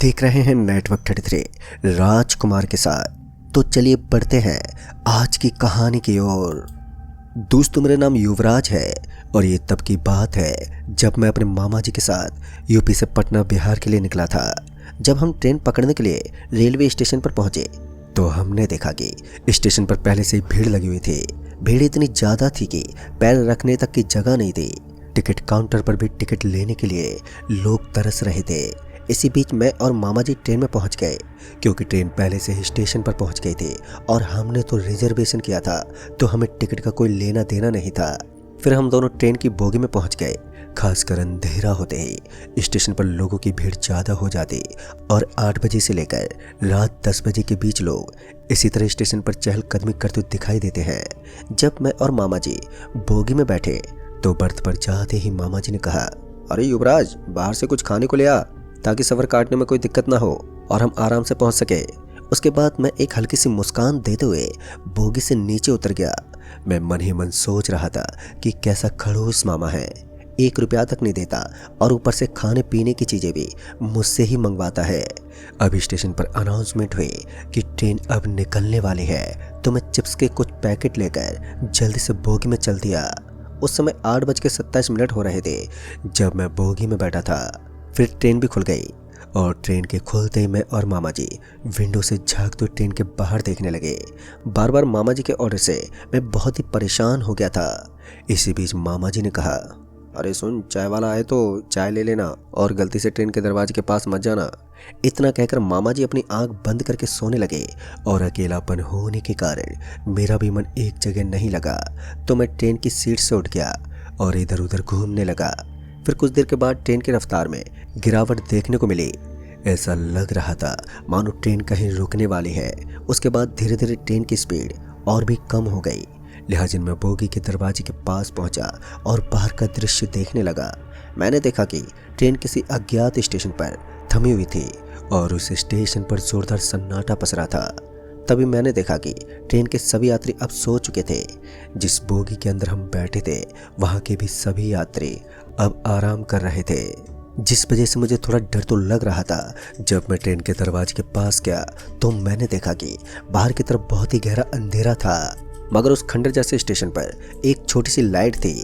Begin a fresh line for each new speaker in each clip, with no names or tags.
देख रहे हैं नेटवर्क 33 राजकुमार के साथ। तो चलिए बढ़ते हैं आज की कहानी की ओर। दोस्तों, मेरा नाम युवराज है और ये तब की बात है जब मैं अपने मामा जी के साथ यूपी से पटना बिहार के लिए निकला था। जब हम ट्रेन पकड़ने के लिए रेलवे स्टेशन पर पहुंचे तो हमने देखा कि स्टेशन पर पहले से ही भीड़ लगी हुई थी। भीड़ इतनी ज़्यादा थी कि पैर रखने तक की जगह नहीं थी। टिकट काउंटर पर भी टिकट लेने के लिए लोग तरस रहे थे। इसी बीच मैं और मामा जी ट्रेन में पहुंच गए, क्योंकि ट्रेन पहले से ही स्टेशन पर पहुंच गई थी और हमने तो रिजर्वेशन किया था, तो हमें टिकट का कोई लेना देना नहीं था। फिर हम दोनों ट्रेन की बोगी में पहुंच गए। खासकर अंधेरा होते ही स्टेशन पर लोगों की भीड़ ज़्यादा हो जाती और 8 बजे से लेकर रात 10 बजे के बीच लोग इसी तरह स्टेशन पर चहलकदमी करते दिखाई देते हैं। जब मैं और मामा जी बोगी में बैठे तो बर्थ पर जाते ही मामा जी ने कहा, अरे युवराज, बाहर से कुछ खाने को ले आ, ताकि सफ़र काटने में कोई दिक्कत ना हो और हम आराम से पहुंच सके। उसके बाद मैं एक हल्की सी मुस्कान देते हुए बोगी से नीचे उतर गया। मैं मन ही मन सोच रहा था कि कैसा खड़ूस मामा है, 1 रुपया तक नहीं देता और ऊपर से खाने पीने की चीज़ें भी मुझसे ही मंगवाता है। अब स्टेशन पर अनाउंसमेंट हुई कि ट्रेन अब निकलने वाली है, तो मैं चिप्स के कुछ पैकेट लेकर जल्दी से बोगी में चल दिया। उस समय 8:27 हो रहे थे जब मैं बोगी में बैठा था। फिर ट्रेन भी खुल गई और ट्रेन के खुलते ही मैं और मामा जी विंडो से झांकते ट्रेन के बाहर देखने लगे। बार बार मामा जी के ऑर्डर से मैं बहुत ही परेशान हो गया था। इसी बीच मामा जी ने कहा, अरे सुन, चाय वाला आए तो चाय ले लेना और गलती से ट्रेन के दरवाजे के पास मत जाना। इतना कहकर मामा जी अपनी आंख बंद करके सोने लगे और अकेलापन होने के कारण मेरा भी मन एक जगह नहीं लगा, तो मैं ट्रेन की सीट से उठ गया और इधर उधर घूमने लगा। फिर कुछ देर के बाद ट्रेन की रफ्तार में गिरावट देखने को मिली। ऐसा लग रहा था मानो ट्रेन कहीं रुकने वाली है। उसके बाद धीरे धीरे ट्रेन की स्पीड और भी कम हो गई। लिहाजा मैं बोगी के दरवाजे के पास पहुंचा और बाहर का दृश्य देखने लगा। मैंने देखा कि ट्रेन किसी अज्ञात स्टेशन पर थमी हुई थी और उस स्टेशन पर जोरदार सन्नाटा पसरा था। तभी मैंने देखा कि ट्रेन के सभी यात्री अब सो चुके थे। जिस बोगी के अंदर हम बैठे थे वहाँ के भी सभी यात्री अब आराम कर रहे थे, जिस वजह से मुझे थोड़ा डर तो लग रहा था। जब मैं ट्रेन के दरवाजे के पास गया तो मैंने देखा कि बाहर की तरफ बहुत ही गहरा अंधेरा था, मगर उस खंडर जैसे स्टेशन पर एक छोटी सी लाइट थी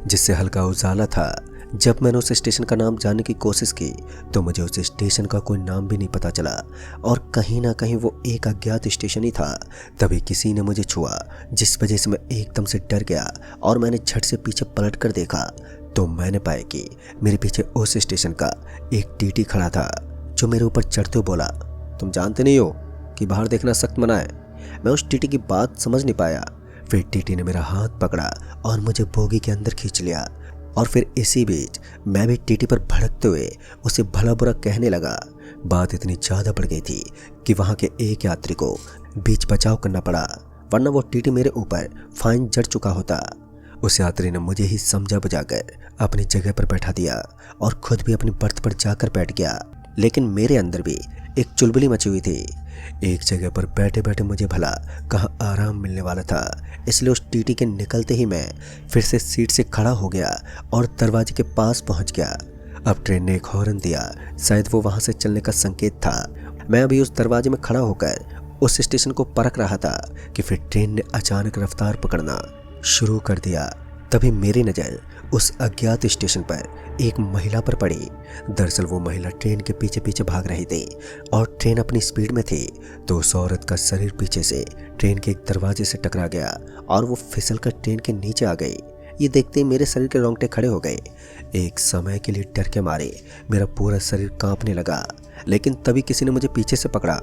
जिससे हल्का उजाला था। जब मैंने उस स्टेशन का नाम जानने की कोशिश की तो मुझे उस स्टेशन का कोई नाम भी नहीं पता चला और कहीं ना कहीं वो एक अज्ञात स्टेशन ही था। तभी किसी ने मुझे छुआ, जिस वजह से मैं एकदम से डर गया और मैंने झट से पीछे पलट कर देखा तो मैंने पाया कि मेरे पीछे उस स्टेशन का एक टीटी खड़ा था, जो मेरे ऊपर चढ़ते हुए बोला, तुम जानते नहीं हो कि बाहर देखना सख्त मना है। मैं उस टीटी की बात समझ नहीं पाया। फिर टीटी ने मेरा हाथ पकड़ा और मुझे बोगी के अंदर खींच लिया और फिर इसी बीच मैं भी टीटी पर भड़कते हुए उसे भला बुरा कहने लगा। बात इतनी ज़्यादा बढ़ गई थी कि वहाँ के एक यात्री को बीच बचाव करना पड़ा, वरना वो टीटी मेरे ऊपर फाइन जड़ चुका होता। उस यात्री ने मुझे ही समझा बुझाकर अपनी जगह पर बैठा दिया और खुद भी अपनी बर्थ पर जाकर बैठ गया। लेकिन मेरे अंदर भी एक चुलबुली मची हुई थी। एक जगह पर बैठे बैठे मुझे भला कहाँ आराम मिलने वाला था, इसलिए उस टीटी के निकलते ही मैं फिर से सीट से खड़ा हो गया और दरवाजे के पास पहुंच गया। अब ट्रेन ने एक हॉर्न दिया, शायद वो वहां से चलने का संकेत था। मैं अभी उस दरवाजे में खड़ा होकर उस स्टेशन को परख रहा था कि फिर ट्रेन ने अचानक रफ्तार पकड़ना शुरू कर दिया। तभी मेरी नज़र उस अज्ञात स्टेशन पर एक महिला पर पड़ी। दरअसल वो महिला ट्रेन के पीछे पीछे भाग रही थी और ट्रेन अपनी स्पीड में थी तो उस औरत का शरीर पीछे से ट्रेन के एक दरवाजे से टकरा गया और वो फिसल कर ट्रेन के नीचे आ गई। ये देखते ही मेरे शरीर के रोंगटे खड़े हो गए। एक समय के लिए डर के मारे मेरा पूरा शरीर कांपने लगा, लेकिन तभी किसी ने मुझे पीछे से पकड़ा।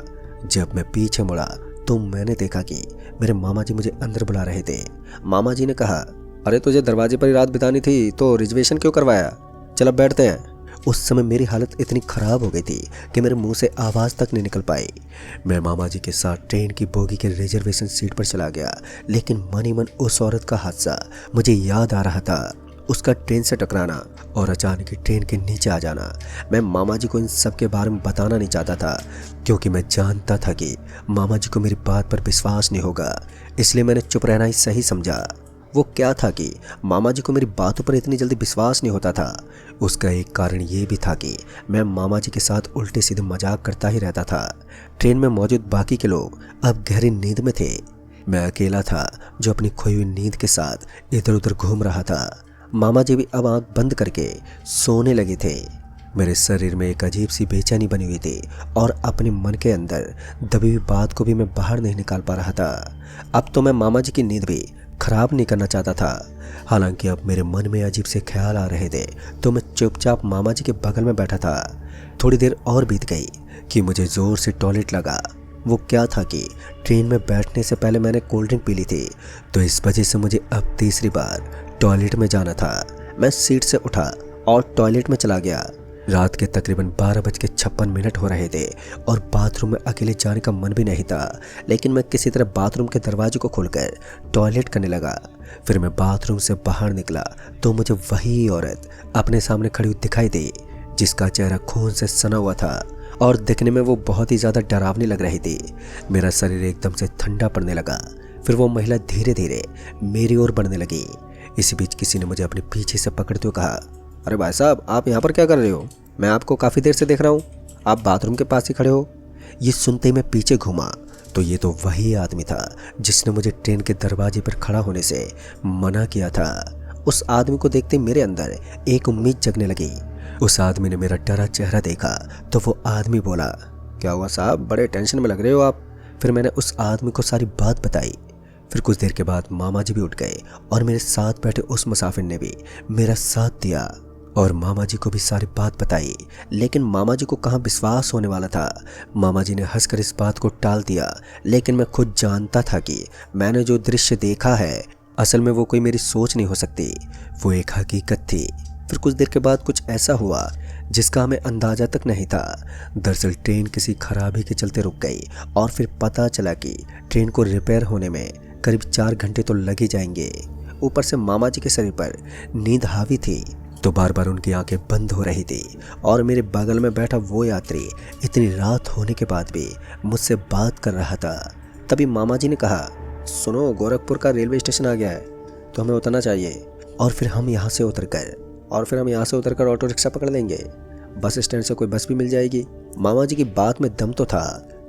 जब मैं पीछे मुड़ा तो मैंने देखा कि मेरे मामा जी मुझे अंदर बुला रहे थे। मामा जी ने कहा, अरे तुझे दरवाजे पर ही रात बितानी थी तो रिजर्वेशन क्यों करवाया, चल अब बैठते हैं। उस समय मेरी हालत इतनी ख़राब हो गई थी कि मेरे मुंह से आवाज़ तक नहीं निकल पाई। मैं मामा जी के साथ ट्रेन की बोगी के रिजर्वेशन सीट पर चला गया, लेकिन मन ही मन उस औरत का हादसा मुझे याद आ रहा था, उसका ट्रेन से टकराना और अचानक ही ट्रेन के नीचे आ जाना। मैं मामा जी को इन सब के बारे में बताना नहीं चाहता था, क्योंकि मैं जानता था कि मामा जी को मेरी बात पर विश्वास नहीं होगा, इसलिए मैंने चुप रहना ही सही समझा। वो क्या था कि मामा जी को मेरी बातों पर इतनी जल्दी विश्वास नहीं होता था। उसका एक कारण ये भी था कि मैं मामा जी के साथ उल्टे सीधे मजाक करता ही रहता था। ट्रेन में मौजूद बाकी के लोग अब गहरी नींद में थे। मैं अकेला था जो अपनी खोई हुई नींद के साथ इधर उधर घूम रहा था। मामा जी भी अब आंख बंद करके सोने लगे थे। मेरे शरीर में एक अजीब सी बेचैनी बनी हुई थी और अपने मन के अंदर दबी हुई बात को भी मैं बाहर नहीं निकाल पा रहा था। अब तो मैं मामा जी की नींद भी खराब नहीं करना चाहता था। हालांकि अब मेरे मन में अजीब से ख्याल आ रहे थे, तो मैं चुपचाप मामा जी के बगल में बैठा था। थोड़ी देर और बीत गई कि मुझे जोर से टॉयलेट लगा। वो क्या था कि ट्रेन में बैठने से पहले मैंने कोल्ड ड्रिंक पी ली थी, तो इस वजह से मुझे अब तीसरी बार टॉयलेट में जाना था। मैं सीट से उठा और टॉयलेट में चला गया। रात के तकरीबन 12:56 हो रहे थे और बाथरूम में अकेले जाने का मन भी नहीं था, लेकिन मैं किसी तरह बाथरूम के दरवाजे को खोलकर टॉयलेट करने लगा। फिर मैं बाथरूम से बाहर निकला तो मुझे वही औरत अपने सामने खड़ी हुई दिखाई दी, जिसका चेहरा खून से सना हुआ था और दिखने में वो बहुत ही ज़्यादा डरावनी लग रही थी। मेरा शरीर एकदम से ठंडा पड़ने लगा। फिर वो महिला धीरे धीरे मेरी ओर बढ़ने लगी। इसी बीच किसी ने मुझे अपने पीछे से पकड़ते हुए कहा, अरे भाई साहब, आप यहाँ पर क्या कर रहे हो? मैं आपको काफ़ी देर से देख रहा हूँ, आप बाथरूम के पास ही खड़े हो। ये सुनते ही मैं पीछे घूमा तो ये तो वही आदमी था जिसने मुझे ट्रेन के दरवाजे पर खड़ा होने से मना किया था। उस आदमी को देखते मेरे अंदर एक उम्मीद जगने लगी। उस आदमी ने मेरा डरा चेहरा देखा तो वो आदमी बोला, क्या हुआ साहब, बड़े टेंशन में लग रहे हो आप? फिर मैंने उस आदमी को सारी बात बताई। फिर कुछ देर के बाद मामा जी भी उठ गए और मेरे साथ बैठे उस मुसाफिर ने भी मेरा साथ दिया और मामा जी को भी सारी बात बताई। लेकिन मामा जी को कहाँ विश्वास होने वाला था। मामा जी ने हंसकर इस बात को टाल दिया, लेकिन मैं खुद जानता था कि मैंने जो दृश्य देखा है असल में वो कोई मेरी सोच नहीं हो सकती, वो एक हकीकत थी। फिर कुछ देर के बाद कुछ ऐसा हुआ जिसका हमें अंदाजा तक नहीं था। दरअसल ट्रेन किसी खराबी के चलते रुक गई और फिर पता चला कि ट्रेन को रिपेयर होने में करीब 4 घंटे तो लग ही जाएंगे। ऊपर से मामा जी के शरीर पर नींद हावी थी, तो बार बार उनकी आंखें बंद हो रही थी और मेरे बगल में बैठा वो यात्री इतनी रात होने के बाद भी मुझसे बात कर रहा था। तभी मामा जी ने कहा, सुनो, गोरखपुर का रेलवे स्टेशन आ गया है, तो हमें उतरना चाहिए और फिर हम यहाँ से उतरकर ऑटो रिक्शा पकड़ लेंगे। बस स्टैंड से कोई बस भी मिल जाएगी। मामा जी की बात में दम तो था,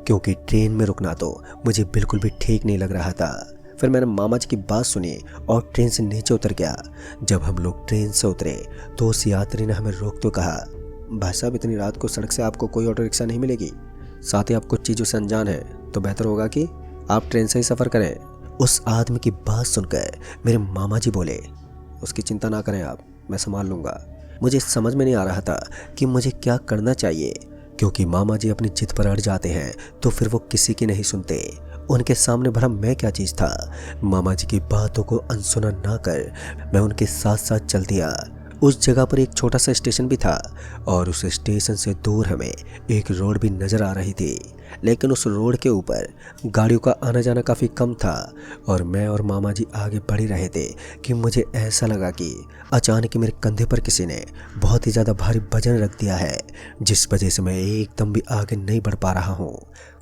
क्योंकि ट्रेन में रुकना तो मुझे बिल्कुल भी ठीक नहीं लग रहा था। फिर मैंने मामा जी की बात सुनी और ट्रेन से नीचे उतर गया। जब हम लोग ट्रेन से उतरे तो उस यात्री ने हमें रोकते कहा, भाई साहब, इतनी रात को सड़क से आपको कोई ऑटो रिक्शा नहीं मिलेगी, साथ ही आप कुछ चीज़ों से अनजान है, तो बेहतर होगा कि आप ट्रेन से ही सफ़र करें। उस आदमी की बात सुनकर मेरे मामा जी बोले, उसकी चिंता ना करें आप, मैं संभाल लूँगा। मुझे समझ में नहीं आ रहा था कि मुझे क्या करना चाहिए, क्योंकि मामा जी अपनी जिद पर अड़ जाते हैं तो फिर वो किसी की नहीं सुनते। उनके सामने भला मैं क्या चीज़ था। मामा जी की बातों को अनसुना ना कर मैं उनके साथ साथ चल दिया। उस जगह पर एक छोटा सा स्टेशन भी था और उस स्टेशन से दूर हमें एक रोड भी नज़र आ रही थी, लेकिन उस रोड के ऊपर गाड़ियों का आना जाना काफ़ी कम था और मैं और मामा जी आगे बढ़ ही रहे थे कि मुझे ऐसा लगा कि अचानक मेरे कंधे पर किसी ने बहुत ही ज़्यादा भारी वजन रख दिया है, जिस वजह से मैं एकदम भी आगे नहीं बढ़ पा रहा हूँ।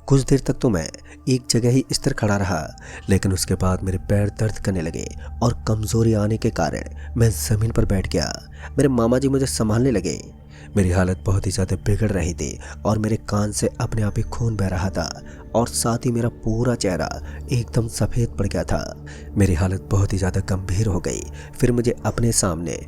कुछ देर तक तो मैं एक जगह ही स्थिर खड़ा रहा, लेकिन उसके बाद मेरे पैर दर्द करने लगे और कमज़ोरी आने के कारण मैं ज़मीन पर बैठ गया। मेरे मामा जी मुझे संभालने लगे। मेरी हालत बहुत ही ज़्यादा बिगड़ रही थी और मेरे कान से अपने आप ही खून बह रहा था और साथ ही मेरा पूरा चेहरा एकदम सफ़ेद पड़ गया था। मेरी हालत बहुत ही ज़्यादा गंभीर हो गई। फिर मुझे अपने सामने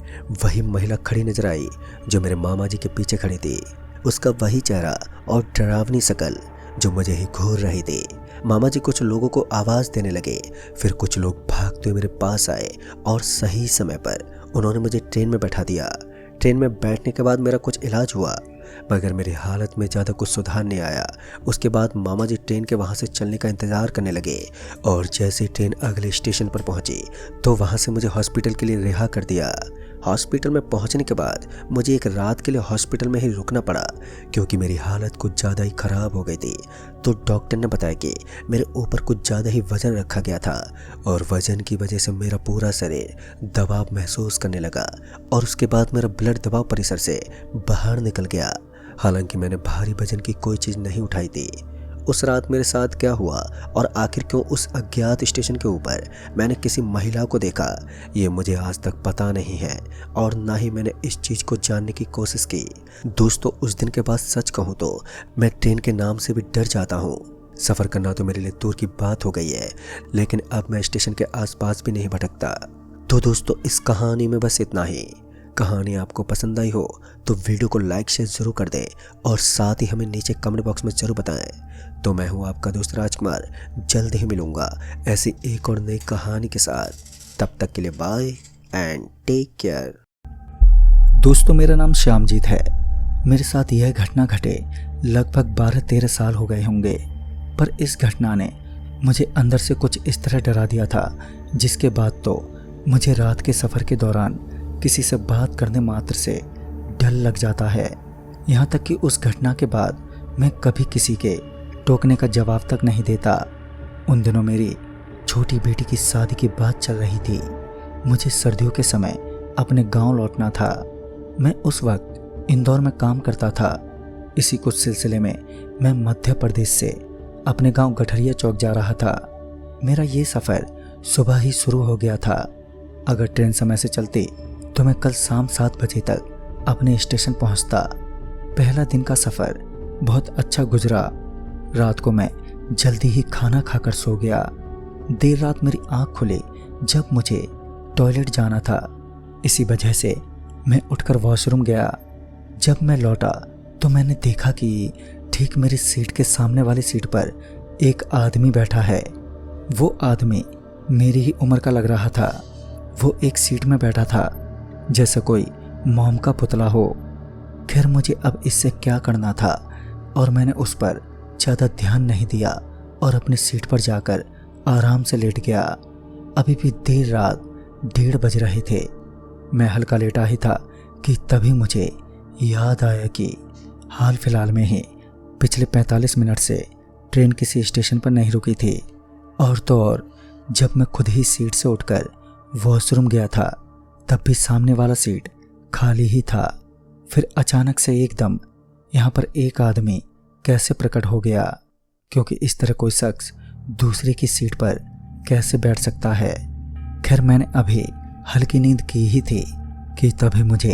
वही महिला खड़ी नजर आई जो मेरे मामा जी के पीछे खड़ी थी। उसका वही चेहरा और डरावनी शक्ल जो मुझे ही घूर रही थी। मामा जी कुछ लोगों को आवाज़ देने लगे। फिर कुछ लोग भागते हुए मेरे पास आए और सही समय पर उन्होंने मुझे ट्रेन में बैठा दिया। ट्रेन में बैठने के बाद मेरा कुछ इलाज हुआ, मगर मेरी हालत में ज़्यादा कुछ सुधार नहीं आया। उसके बाद मामा जी ट्रेन के वहाँ से चलने का इंतज़ार करने लगे और जैसे ट्रेन अगले स्टेशन पर पहुँची तो वहाँ से मुझे हॉस्पिटल के लिए रिहा कर दिया। हॉस्पिटल में पहुंचने के बाद मुझे एक रात के लिए हॉस्पिटल में ही रुकना पड़ा, क्योंकि मेरी हालत कुछ ज़्यादा ही ख़राब हो गई थी। तो डॉक्टर ने बताया कि मेरे ऊपर कुछ ज़्यादा ही वज़न रखा गया था और वज़न की वजह से मेरा पूरा शरीर दबाव महसूस करने लगा और उसके बाद मेरा ब्लड दबाव परिसर से बाहर निकल गया। हालांकि मैंने भारी वज़न की कोई चीज़ नहीं उठाई थी उस रात मेरे साथ क्या हुआ और आखिर क्यों उस अज्ञात स्टेशन के ऊपर मैंने किसी महिला को देखा, ये मुझे आज तक पता नहीं है और ना ही मैंने इस चीज़ को जानने की कोशिश की। दोस्तों, उस दिन के बाद सच कहूँ तो मैं ट्रेन के नाम से भी डर जाता हूँ। सफ़र करना तो मेरे लिए दूर की बात हो गई है, लेकिन अब मैं स्टेशन के आसपास भी नहीं भटकता। तो दोस्तों, इस कहानी में बस इतना ही। कहानी आपको पसंद आई हो तो वीडियो को लाइक शेयर ज़रूर कर दें और साथ ही हमें नीचे कमेंट बॉक्स में ज़रूर बताएं। तो मैं हूं आपका दोस्त राजकुमार, जल्द ही मिलूंगा ऐसी एक और नई कहानी के साथ। तब तक के लिए बाय एंड टेक केयर।
दोस्तों, मेरा नाम श्यामजीत है। मेरे साथ यह घटना घटे लगभग 12-13 साल हो गए होंगे, पर इस घटना ने मुझे अंदर से कुछ इस तरह डरा दिया था, जिसके बाद तो मुझे रात के सफ़र के दौरान किसी से बात करने मात्र से डर लग जाता है। यहाँ तक कि उस घटना के बाद मैं कभी किसी के टोकने का जवाब तक नहीं देता। उन दिनों मेरी छोटी बेटी की शादी की बात चल रही थी। मुझे सर्दियों के समय अपने गांव लौटना था। मैं उस वक्त इंदौर में काम करता था। इसी कुछ सिलसिले में मैं मध्य प्रदेश से अपने गांव गठरिया चौक जा रहा था। मेरा ये सफ़र सुबह ही शुरू हो गया था। अगर ट्रेन समय से चलती तो मैं कल शाम 7 बजे तक अपने स्टेशन पहुंचता। पहला दिन का सफ़र बहुत अच्छा गुजरा। रात को मैं जल्दी ही खाना खाकर सो गया। देर रात मेरी आँख खुली जब मुझे टॉयलेट जाना था। इसी वजह से मैं उठकर वॉशरूम गया। जब मैं लौटा तो मैंने देखा कि ठीक मेरी सीट के सामने वाली सीट पर एक आदमी बैठा है। वो आदमी मेरी ही उम्र का लग रहा था। वो एक सीट में बैठा था जैसे कोई मोम का पुतला हो। खैर, मुझे अब इससे क्या करना था और मैंने उस पर ज़्यादा ध्यान नहीं दिया और अपनी सीट पर जाकर आराम से लेट गया। अभी भी देर रात 1:30 बज रहे थे। मैं हल्का लेटा ही था कि तभी मुझे याद आया कि हाल फिलहाल में ही पिछले 45 मिनट से ट्रेन किसी स्टेशन पर नहीं रुकी थी। और तो और जब मैं खुद ही सीट से उठकर वॉशरूम गया था तब भी सामने वाला सीट खाली ही था। फिर अचानक से एकदम यहाँ पर एक आदमी कैसे प्रकट हो गया, क्योंकि इस तरह कोई शख्स दूसरे की सीट पर कैसे बैठ सकता है। खैर, मैंने अभी हल्की नींद की ही थी कि तभी मुझे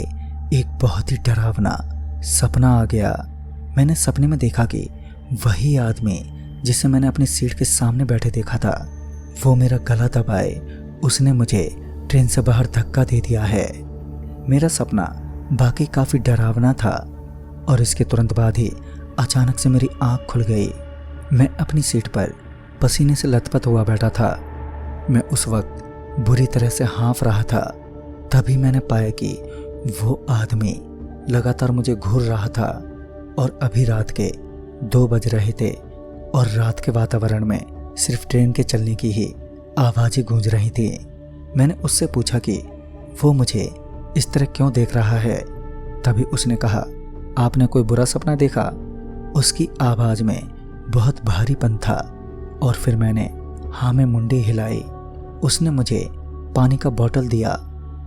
एक बहुत ही डरावना सपना आ गया। मैंने सपने में देखा कि वही आदमी जिसे मैंने अपनी सीट के सामने बैठे देखा था, वो मेरा गला दबाए उसने मुझे ट्रेन से बाहर धक्का दे दिया है। मेरा सपना बाकी काफ़ी डरावना था और इसके तुरंत बाद ही अचानक से मेरी आंख खुल गई। मैं अपनी सीट पर पसीने से लथपथ हुआ बैठा था। मैं उस वक्त बुरी तरह से हाँफ रहा था। तभी मैंने पाया कि वो आदमी लगातार मुझे घूर रहा था और अभी रात के 2 बज रहे थे और रात के वातावरण में सिर्फ ट्रेन के चलने की ही आवाज़ें गूंज रही थी। मैंने उससे पूछा कि वो मुझे इस तरह क्यों देख रहा है। तभी उसने कहा, आपने कोई बुरा सपना देखा? उसकी आवाज़ में बहुत भारीपन था और फिर मैंने हाँ में मुंडी हिलाई। उसने मुझे पानी का बोतल दिया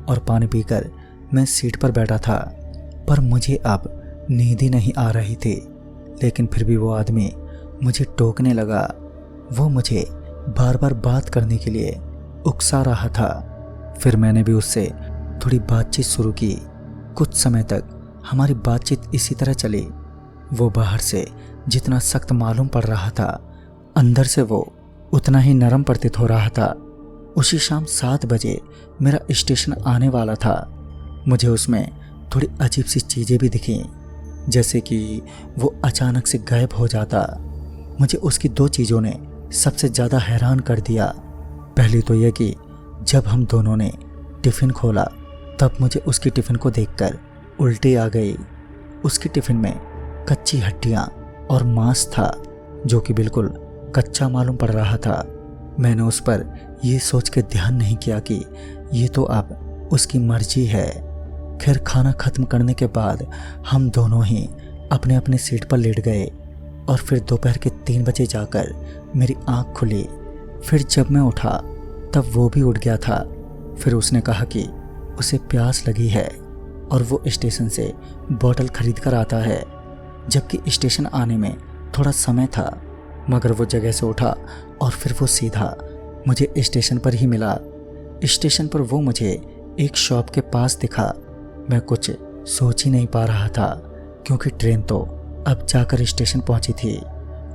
और पानी पीकर मैं सीट पर बैठा था, पर मुझे अब नींद ही नहीं आ रही थी। लेकिन फिर भी वो आदमी मुझे टोकने लगा। वो मुझे बार बार बात करने के लिए उकसा रहा था। फिर मैंने भी उससे थोड़ी बातचीत शुरू की। कुछ समय तक हमारी बातचीत इसी तरह चली। वो बाहर से जितना सख्त मालूम पड़ रहा था, अंदर से वो उतना ही नरम प्रतीत हो रहा था। उसी शाम 7 बजे मेरा स्टेशन आने वाला था। मुझे उसमें थोड़ी अजीब सी चीज़ें भी दिखीं, जैसे कि वो अचानक से गायब हो जाता। मुझे उसकी 2 चीज़ों ने सबसे ज़्यादा हैरान कर दिया। पहली तो यह कि जब हम दोनों ने टिफ़िन खोला तब मुझे उसकी टिफ़िन को देखकर उल्टी आ गई। उसकी टिफ़िन में कच्ची हड्डियाँ और मांस था, जो कि बिल्कुल कच्चा मालूम पड़ रहा था। मैंने उस पर यह सोच के ध्यान नहीं किया कि ये तो अब उसकी मर्जी है। खैर, खाना ख़त्म करने के बाद हम दोनों ही अपने अपने सीट पर लेट गए और फिर दोपहर के 3 बजे जाकर मेरी आँख खुली। फिर जब मैं उठा तब वो भी उठ गया था। फिर उसने कहा कि उसे प्यास लगी है और वो स्टेशन से बोतल खरीद कर आता है। जबकि स्टेशन आने में थोड़ा समय था, मगर वो जगह से उठा और फिर वो सीधा मुझे स्टेशन पर ही मिला। स्टेशन पर वो मुझे एक शॉप के पास दिखा। मैं कुछ सोच ही नहीं पा रहा था, क्योंकि ट्रेन तो अब जाकर स्टेशन पहुंची थी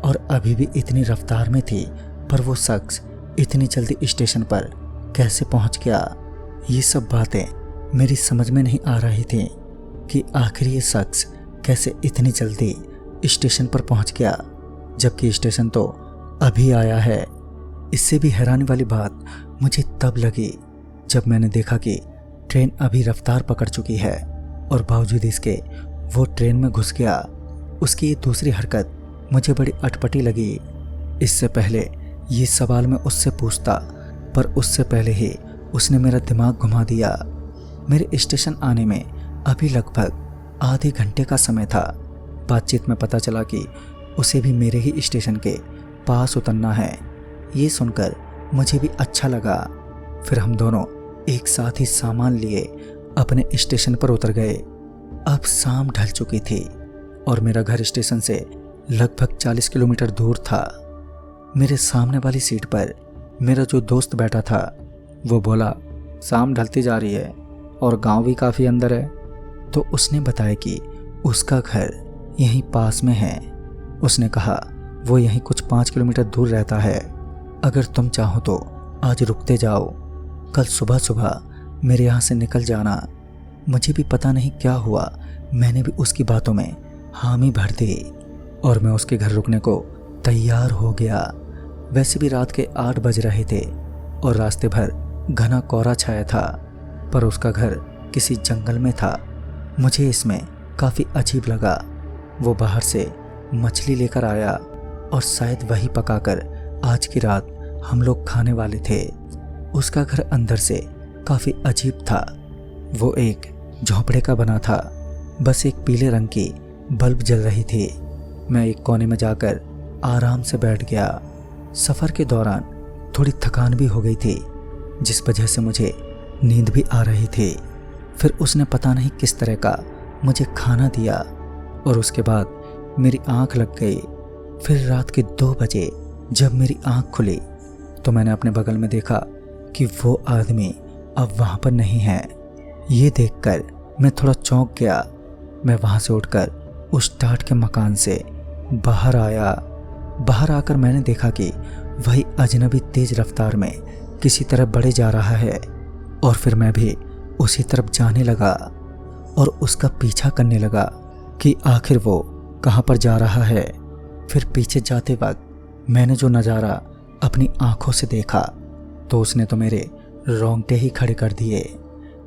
और अभी भी इतनी रफ्तार में थी, पर वो शख्स इतनी जल्दी स्टेशन पर कैसे पहुंच गया। ये सब बातें मेरी समझ में नहीं आ रही थी कि आखिर ये शख्स कैसे इतनी जल्दी स्टेशन पर पहुंच गया, जबकि स्टेशन तो अभी आया है। इससे भी हैरानी वाली बात मुझे तब लगी जब मैंने देखा कि ट्रेन अभी रफ्तार पकड़ चुकी है और बावजूद इसके वो ट्रेन में घुस गया। उसकी ये दूसरी हरकत मुझे बड़ी अटपटी लगी। इससे पहले ये सवाल मैं उससे पूछता, पर उससे पहले ही उसने मेरा दिमाग घुमा दिया। मेरे स्टेशन आने में अभी लगभग आधे घंटे का समय था। बातचीत में पता चला कि उसे भी मेरे ही स्टेशन के पास उतरना है। ये सुनकर मुझे भी अच्छा लगा। फिर हम दोनों एक साथ ही सामान लिए अपने स्टेशन पर उतर गए। अब शाम ढल चुकी थी और मेरा घर स्टेशन से लगभग 40 किलोमीटर दूर था। मेरे सामने वाली सीट पर मेरा जो दोस्त बैठा था वो बोला, शाम ढलती जा रही है और गांव भी काफ़ी अंदर है। तो उसने बताया कि उसका घर यहीं पास में है। उसने कहा वो यहीं कुछ 5 किलोमीटर दूर रहता है। अगर तुम चाहो तो आज रुकते जाओ, कल सुबह सुबह मेरे यहाँ से निकल जाना। मुझे भी पता नहीं क्या हुआ, मैंने भी उसकी बातों में हामी भर दी और मैं उसके घर रुकने को तैयार हो गया। वैसे भी रात के 8 बज रहे थे और रास्ते भर घना कोहरा छाया था, पर उसका घर किसी जंगल में था। मुझे इसमें काफ़ी अजीब लगा। वो बाहर से मछली लेकर आया और शायद वही पकाकर आज की रात हम लोग खाने वाले थे। उसका घर अंदर से काफ़ी अजीब था। वो एक झोंपड़े का बना था, बस एक पीले रंग की बल्ब जल रही थी। मैं एक कोने में जाकर आराम से बैठ गया। सफ़र के दौरान थोड़ी थकान भी हो गई थी, जिस वजह से मुझे नींद भी आ रही थी। फिर उसने पता नहीं किस तरह का मुझे खाना दिया और उसके बाद मेरी आंख लग गई। फिर रात के 2 बजे जब मेरी आंख खुली तो मैंने अपने बगल में देखा कि वो आदमी अब वहाँ पर नहीं है। ये देखकर मैं थोड़ा चौंक गया। मैं वहाँ से उठकर उस टाट के मकान से बाहर आया। बाहर आकर मैंने देखा कि वही अजनबी तेज रफ्तार में किसी तरफ बढ़े जा रहा है और फिर मैं भी उसी तरफ जाने लगा और उसका पीछा करने लगा कि आखिर वो कहाँ पर जा रहा है। फिर पीछे जाते वक्त मैंने जो नज़ारा अपनी आंखों से देखा तो उसने तो मेरे रोंगटे ही खड़े कर दिए।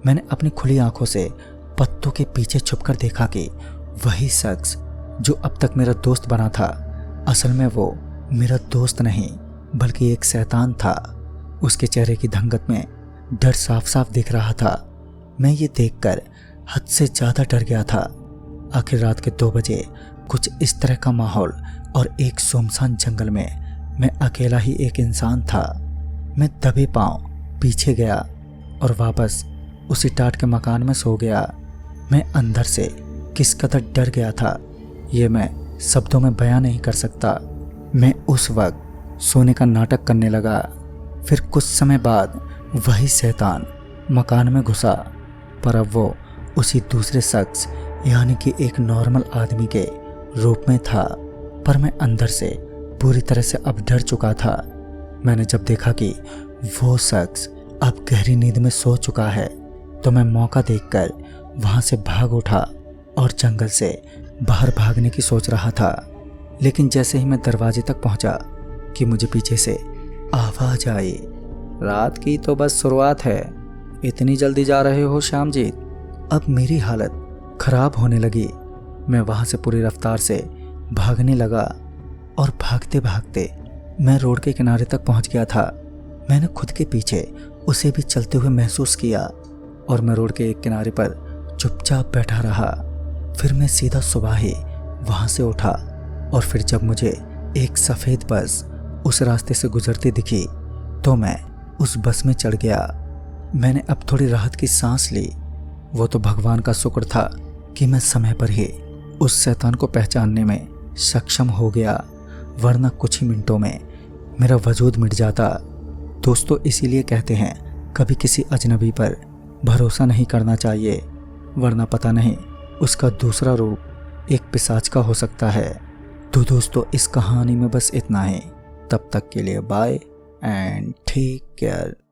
मैंने अपनी खुली आंखों से पत्तों के पीछे छुपकर देखा कि वही शख्स जो अब तक मेरा दोस्त बना था, असल में वो मेरा दोस्त नहीं बल्कि एक शैतान था। उसके चेहरे की धंगत में डर साफ साफ दिख रहा था। मैं ये देखकर हद से ज़्यादा डर गया था। आखिर रात के 2 बजे कुछ इस तरह का माहौल और एक सुनसान जंगल में मैं अकेला ही एक इंसान था। मैं दबे पांव पीछे गया और वापस उसी टाट के मकान में सो गया। मैं अंदर से किस कदर डर गया था ये मैं शब्दों में बयां नहीं कर सकता। मैं उस वक्त सोने का नाटक करने लगा। फिर कुछ समय बाद वही शैतान मकान में घुसा, पर अब वो उसी दूसरे शख्स यानी कि एक नॉर्मल आदमी के रूप में था। पर मैं अंदर से पूरी तरह से अब डर चुका था। मैंने जब देखा कि वो शख्स अब गहरी नींद में सो चुका है तो मैं मौका देखकर वहाँ से भाग उठा और जंगल से बाहर भागने की सोच रहा था। लेकिन जैसे ही मैं दरवाजे तक पहुँचा कि मुझे पीछे से आवाज़ आई, रात की तो बस शुरुआत है, इतनी जल्दी जा रहे हो श्यामजीत। अब मेरी हालत खराब होने लगी। मैं वहाँ से पूरी रफ्तार से भागने लगा और भागते भागते मैं रोड के किनारे तक पहुँच गया था। मैंने खुद के पीछे उसे भी चलते हुए महसूस किया और मैं रोड के एक किनारे पर चुपचाप बैठा रहा। फिर मैं सीधा सुबह ही वहाँ से उठा और फिर जब मुझे एक सफ़ेद बस उस रास्ते से गुजरती दिखी तो मैं उस बस में चढ़ गया। मैंने अब थोड़ी राहत की सांस ली। वो तो भगवान का शुक्र था कि मैं समय पर ही उस शैतान को पहचानने में सक्षम हो गया। वरना कुछ ही मिनटों में मेरा वजूद मिट जाता। दोस्तों, इसीलिए कहते हैं कभी किसी अजनबी पर भरोसा नहीं करना चाहिए, वरना पता नहीं उसका दूसरा रूप एक पिशाच का हो सकता है। तो दोस्तों, इस कहानी में बस इतना ही। तब तक के लिए बाय एंड टेक केयर।